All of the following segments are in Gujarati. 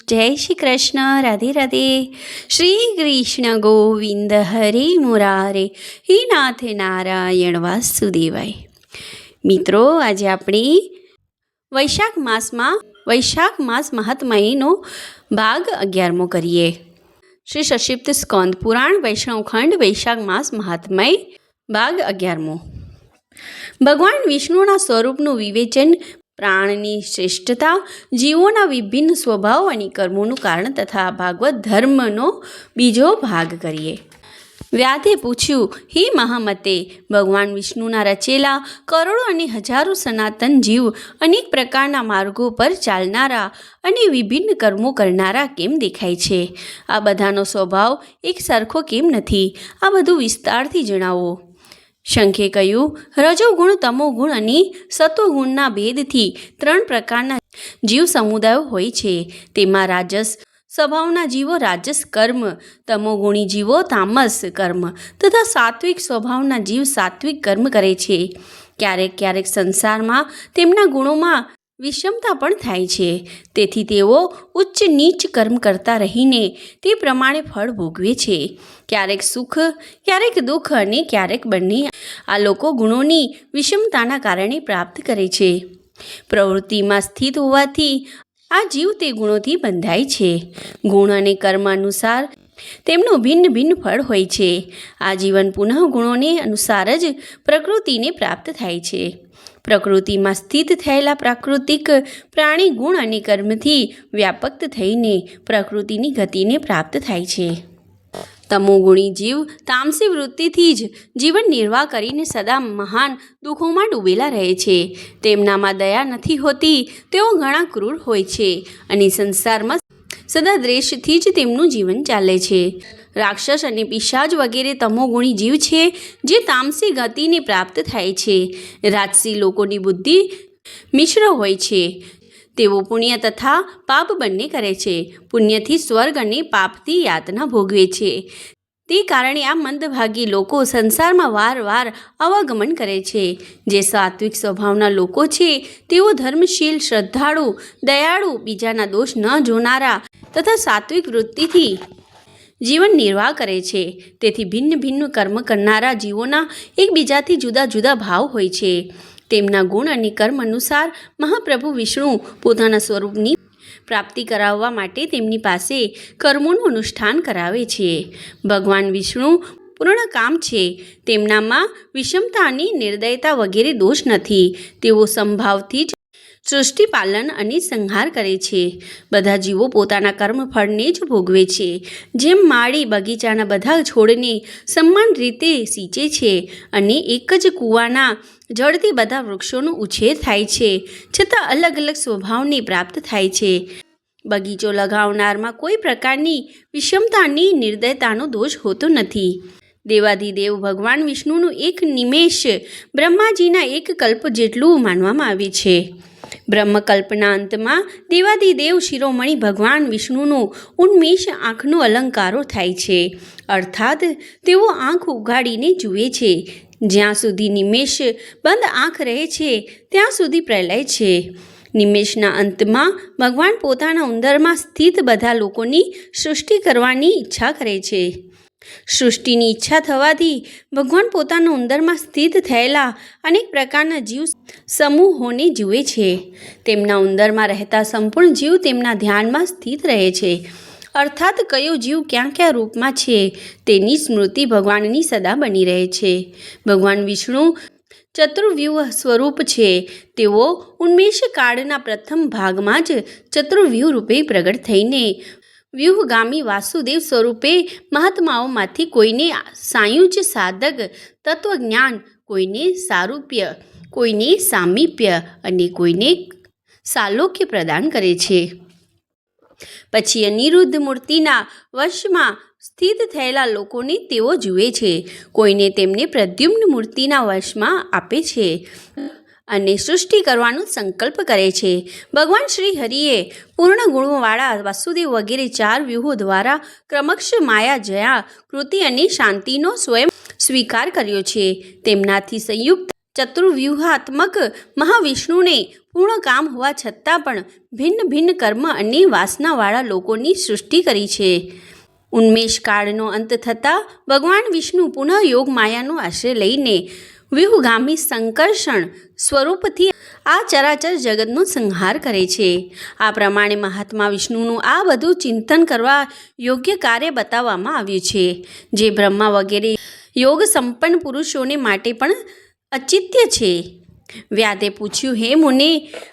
જય શ્રી કૃષ્ણ. રાધે રાધે. શ્રી કૃષ્ણ ગોવિંદ હરે મુરારે, હે નાથ નારાયણ વાસુદેવાય. મિત્રો, આજે આપણે વૈશાખ માસ મહાત્મયનો ભાગ 11મો કરીએ. શ્રી સશિપ્ત સ્કંદ પુરાણ વૈષ્ણવ ખંડ વૈશાખ માસ મહાત્મય ભાગ 11મો. ભગવાન વિષ્ણુના સ્વરૂપનું વિવેચન, પ્રાણની શ્રેષ્ઠતા, જીવોના વિભિન્ન સ્વભાવ અને કર્મોનું કારણ તથા ભાગવત ધર્મનો બીજો ભાગ કરીએ. વ્યાધે પૂછ્યું, હે મહામતે, ભગવાન વિષ્ણુના રચેલા કરોડો અને હજારો સનાતન જીવ અનેક પ્રકારના માર્ગો પર ચાલનારા અને વિભિન્ન કર્મો કરનારા કેમ દેખાય છે? આ બધાનો સ્વભાવ એક સરખો કેમ નથી? આ બધું વિસ્તારથી જણાવો. શંખે કહ્યું, રજોગુણ, તમોગુણ અને સતોગુણના ભેદથી 3 પ્રકારના જીવ સમુદાયો હોય છે. તેમાં રાજસ સ્વભાવના જીવો રાજસ કર્મ, તમોગુણી જીવો તામસ કર્મ તથા સાત્વિક સ્વભાવના જીવ સાત્વિક કર્મ કરે છે. ક્યારેક ક્યારેક સંસારમાં તેમના ગુણોમાં વિષમતા પણ થાય છે. તેથી તેઓ ઉચ્ચ નીચ કર્મ કરતા રહીને તે પ્રમાણે ફળ ભોગવે છે. ક્યારેક સુખ, ક્યારેક દુઃખ અને ક્યારેક બંને આ લોકો ગુણોની વિષમતાના કારણે પ્રાપ્ત કરે છે. પ્રવૃત્તિમાં સ્થિત હોવાથી આ જીવ તે ગુણોથી બંધાય છે. ગુણ અને કર્મ અનુસાર તેમનું ભિન્ન ભિન્ન ફળ હોય છે. આ જીવન પુનઃ ગુણોને અનુસાર જ પ્રકૃતિને પ્રાપ્ત થાય છે. પ્રકૃતિમાં સ્થિત થયેલા પ્રાકૃતિક પ્રાણી ગુણ અને કર્મથી વ્યાપક થઈને પ્રકૃતિની ગતિને પ્રાપ્ત થાય છે. તમોગુણી જીવ તામસી વૃત્તિથી જ જીવન નિર્વાહ કરીને સદા મહાન દુઃખોમાં ડૂબેલા રહે છે. તેમનામાં દયા નથી હોતી. તેઓ ઘણા ક્રૂર હોય છે અને સંસારમાં સદા દ્વેષથી જ તેમનું જીવન ચાલે છે. રાક્ષસ અને પિશાચ વગેરે તમોગુણી જીવ છે જે તામસી ગતિને પ્રાપ્ત થાય છે. રાજસી લોકોની બુદ્ધિ મિશ્ર હોય છે. તેઓ પુણ્ય તથા પાપ બંને કરે છે. પુણ્યથી સ્વર્ગ અને પાપથી યાતના ભોગવે છે. તે કારણે આ મંદભાગી લોકો સંસારમાં વારવાર અવગમન કરે છે. જે સાત્વિક સ્વભાવના લોકો છે તેઓ ધર્મશીલ, શ્રદ્ધાળુ, દયાળુ, બીજાના દોષ ન જોનારા તથા સાત્વિક વૃત્તિથી જીવન નિર્વાહ કરે છે. તેથી ભિન્ન ભિન્ન કર્મ કરનારા જીવોના એકબીજાથી જુદા જુદા ભાવ હોય છે. તેમના ગુણ અને કર્મ અનુસાર મહાપ્રભુ વિષ્ણુ પોતાના સ્વરૂપની પ્રાપ્તિ કરાવવા માટે તેમની પાસે કર્મોનું અનુષ્ઠાન કરાવે છે. ભગવાન વિષ્ણુ પૂર્ણ કામ છે. તેમનામાં વિષમતા અને નિર્દયતા વગેરે દોષ નથી. તેઓ સંભાવથી જ સૃષ્ટિ પાલન અને સંહાર કરે છે. બધા જીવો પોતાના કર્મ ફળને જ ભોગવે છે. જેમ માળી બગીચાના બધા છોડને સમાન રીતે સિંચે છે અને એક જ કૂવાના જળથી બધા વૃક્ષોનો ઉછેર થાય છે, છતાં અલગ અલગ સ્વભાવને પ્રાપ્ત થાય છે. બગીચો લગાવનારમાં કોઈ પ્રકારની વિષમતાની નિર્દયતાનો દોષ હોતો નથી. દેવાધિદેવ ભગવાન વિષ્ણુનું એક નિમેષ બ્રહ્માજીના એક કલ્પ જેટલું માનવામાં આવે છે. બ્રહ્મકલ્પના અંતમાં દેવાધિદેવ શિરોમણી ભગવાન વિષ્ણુનું ઉન્મેષ આંખનો અલંકારો થાય છે. અર્થાત તેઓ આંખ ઉઘાડીને જુએ છે. જ્યાં સુધી નિમેષ બંધ આંખ રહે છે ત્યાં સુધી પ્રલય છે. નિમેષના અંતમાં ભગવાન પોતાના ઉંદરમાં સ્થિત બધા લોકોની સૃષ્ટિ કરવાની ઈચ્છા કરે છે. સૃષ્ટિની ઈચ્છા થવાથી ભગવાન પોતાના ઉંદરમાં સ્થિત થયેલા અનેક પ્રકારના જીવ સમૂહોને જુએ છે. તેમના ઉંદરમાં રહેતા સંપૂર્ણ જીવ તેમના ધ્યાનમાં સ્થિત રહે છે. અર્થાત કયો જીવ ક્યાં ક્યાં રૂપમાં છે તેની સ્મૃતિ ભગવાનની સદા બની રહે છે. ભગવાન વિષ્ણુ ચતુર્વ્યૂહ સ્વરૂપ છે. તેઓ ઉન્મેષ કાળના પ્રથમ ભાગમાં જ ચતુર્વ્યૂહ રૂપે પ્રગટ થઈને વ્યુહગામી વાસુદેવ સ્વરૂપે મહાત્માઓમાંથી કોઈને સાયુજ સાધક તત્વજ્ઞાન, કોઈને સારૂપ્ય, કોઈને સામીપ્ય અને કોઈને સાલોક્ય પ્રદાન કરે છે. પછી અનિરુદ્ધ મૂર્તિના વશમાં સ્થિત થયેલા લોકોને તેઓ જુએ છે. કોઈને તેમને પ્રદ્યુમ્ન મૂર્તિના વશમાં આપે છે અને સૃષ્ટિ કરવાનો સંકલ્પ કરે છે. ભગવાન શ્રી હરિએ પૂર્ણ ગુણોવાળા વાસુદેવ વગેરે 4 વ્યૂહો દ્વારા ક્રમશ માયા, જયા, કૃતિ અને શાંતિનો સ્વયં સ્વીકાર કર્યો છે. તેમનાથી સંયુક્ત ચતુર્વ્યૂહાત્મક મહાવિષ્ણુને પૂર્ણ કામ હોવા છતાં પણ ભિન્ન ભિન્ન કર્મ અને વાસનાવાળા લોકોની સૃષ્ટિ કરી છે. ઉન્મેષ કાળનો અંત થતાં ભગવાન વિષ્ણુ પુનઃ યોગ માયાનો આશ્રય લઈને વ્યુહગામી સંકર્ષણ સ્વરૂપથી આ ચરાચર જગતનો સંહાર કરે છે. આ પ્રમાણે મહાત્મા વિષ્ણુનું આ બધું ચિંતન કરવા યોગ્ય કાર્ય બતાવવામાં આવ્યું છે, જે બ્રહ્મા વગેરે યોગ સંપન્ન પુરુષોને માટે પણ અચિત્ય છે. વ્યાધે પૂછ્યું, હે મુને,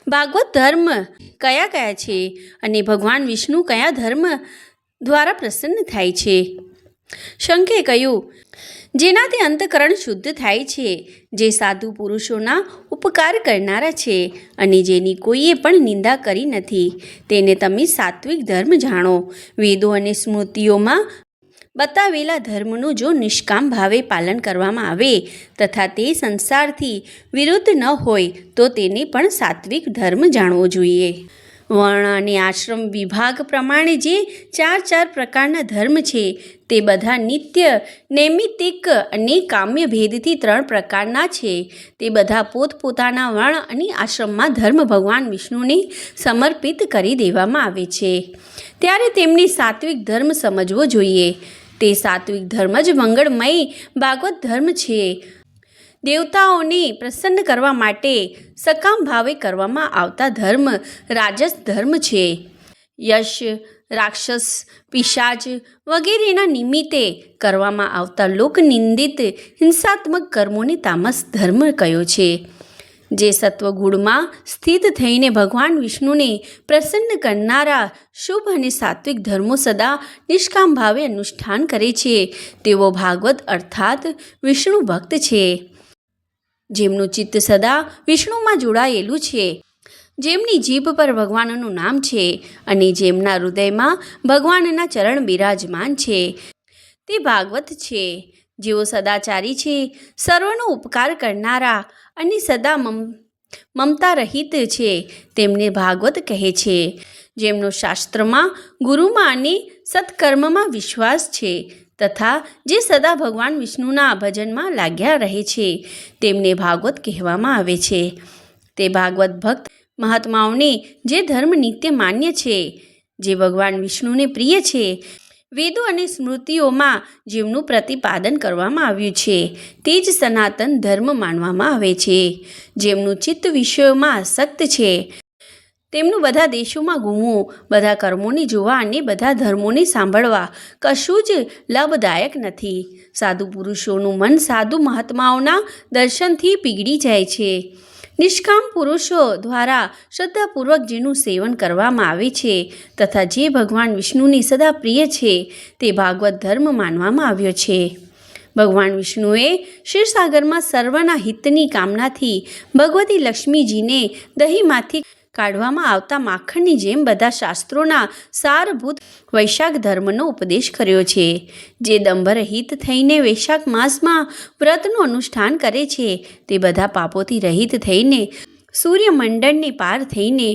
ભાગવત ધર્મ કયા કયા છે અને ભગવાન વિષ્ણુ કયા ધર્મ દ્વારા પ્રસન્ન થાય છે? શંખે કહ્યું, જેનાથી અંતઃકરણ શુદ્ધ થાય છે, જે સાધુ પુરુષોના ઉપકાર કરનારા છે અને જેની કોઈએ પણ નિંદા કરી નથી, તેને તમે સાત્વિક ધર્મ જાણો. વેદો અને સ્મૃતિઓમાં બતાવેલા ધર્મનું જો નિષ્કામ ભાવે પાલન કરવામાં આવે તથા તે સંસારથી વિરુદ્ધ ન હોય તો તેને પણ સાત્વિક ધર્મ જાણવો જોઈએ. વર્ણ અને આશ્રમ વિભાગ પ્રમાણે જે ચાર પ્રકારના ધર્મ છે તે બધા નિત્ય, નૈમિત્તિક અને કામ્ય ભેદથી 3 પ્રકારના છે. તે બધા પોતપોતાના વર્ણ અને આશ્રમમાં ધર્મ ભગવાન વિષ્ણુને સમર્પિત કરી દેવામાં આવે છે. ત્યારે તેમને સાત્વિક ધર્મ સમજવો જોઈએ. તે સાત્વિક ધર્મ જ મંગળમય ભાગવત ધર્મ છે. દેવતાઓને પ્રસન્ન કરવા માટે સકામ ભાવે કરવામાં આવતા ધર્મ રાજસ ધર્મ છે. યશ, રાક્ષસ, પિશાચ વગેરેના નિમિત્તે કરવામાં આવતા લોકનિંદિત હિંસાત્મક કર્મોને તામસ ધર્મ કયો છે. જે સત્વગુણમાં સ્થિત થઈને ભગવાન વિષ્ણુને પ્રસન્ન કરનારા શુભ અને સાત્વિક ધર્મો સદા નિષ્કામ ભાવે અનુષ્ઠાન કરે છે તેઓ ભાગવત અર્થાત વિષ્ણુ ભક્ત છે. જેમનું ચિત્ત સદા વિષ્ણુમાં જોડાયેલું છે, જેમની જીભ પર ભગવાનનું નામ છે અને જેમના હૃદયમાં ભગવાનના ચરણ બિરાજમાન છે, તે ભાગવત છે. જેઓ સદાચારી છે, સર્વનો ઉપકાર કરનારા અને સદા મમતા રહિત છે, તેમને ભાગવત કહે છે. જેમનો શાસ્ત્રમાં, ગુરુમાં અને સત્કર્મમાં વિશ્વાસ છે તથા જે સદા ભગવાન વિષ્ણુના ભજનમાં લાગ્યા રહે છે, તેમને ભાગવત કહેવામાં આવે છે. તે ભાગવત ભક્ત મહાત્માઓને જે ધર્મ નિત્ય માન્ય છે, જે ભગવાન વિષ્ણુને પ્રિય છે, વેદો અને સ્મૃતિઓમાં જેમનું પ્રતિપાદન કરવામાં આવ્યું છે, તે જ સનાતન ધર્મ માનવામાં આવે છે. જેમનું ચિત્ત વિષયોમાં આસક્ત છે, તેમનું બધા દેશોમાં ઘૂમવું, બધા કર્મોને જોવા અને બધા ધર્મોને સાંભળવા કશું જ લાભદાયક નથી. સાધુ પુરુષોનું મન સાધુ મહાત્માઓના દર્શનથી પીગળી જાય છે. નિષ્કામ પુરુષો દ્વારા શ્રદ્ધાપૂર્વક જેનું સેવન કરવામાં આવે છે તથા જે ભગવાન વિષ્ણુને સદા પ્રિય છે, તે ભાગવત ધર્મ માનવામાં આવ્યો છે. ભગવાન વિષ્ણુએ ક્ષીરસાગરમાં સર્વના હિતની કામનાથી ભગવતી લક્ષ્મીજીને દહીંમાંથી કાઢવામાં આવતા માખણની જેમ બધા શાસ્ત્રોના સારભૂત વૈશાખ ધર્મનો ઉપદેશ કર્યો છે. જે દંભરહિત થઈને વૈશાખ માસમાં વ્રતનું અનુષ્ઠાન કરે છે, તે બધા પાપોથી રહિત થઈને સૂર્યમંડળને પાર થઈને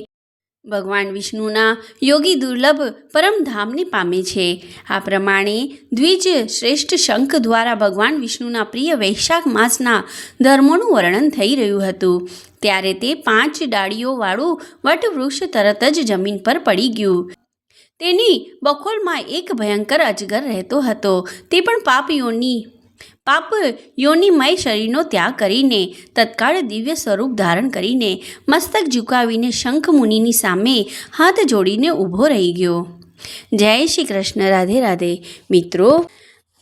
ભગવાન વિષ્ણુના યોગી દુર્લભ પરમધામને પામે છે. આ પ્રમાણે દ્વિજ શ્રેષ્ઠ શંખ દ્વારા ભગવાન વિષ્ણુના પ્રિય વૈશાખ માસના ધર્મોનું વર્ણન થઈ રહ્યું હતું. ત્યારે તે 5 ડાળીઓવાળું વટવૃક્ષ તરત જ જમીન પર પડી ગયું. તેની બખોલમાં એક ભયંકર અજગર રહેતો હતો. તે પણ પાપ યોનિમય શરીરનો ત્યાગ કરીને તત્કાળ દિવ્ય સ્વરૂપ ધારણ કરીને મસ્તક ઝુકાવીને શંખ મુનિની સામે હાથ જોડીને ઊભો રહી ગયો. જય શ્રી કૃષ્ણ. રાધે રાધે. મિત્રો,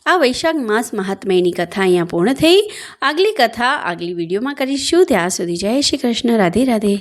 આ વૈશાખ માસ મહાત્મ્યની કથા અહીંયા પૂર્ણ થઈ. આગલી કથા આગલી વિડીયોમાં કરીશું. ત્યાં સુધી જય શ્રી કૃષ્ણ. રાધે રાધે.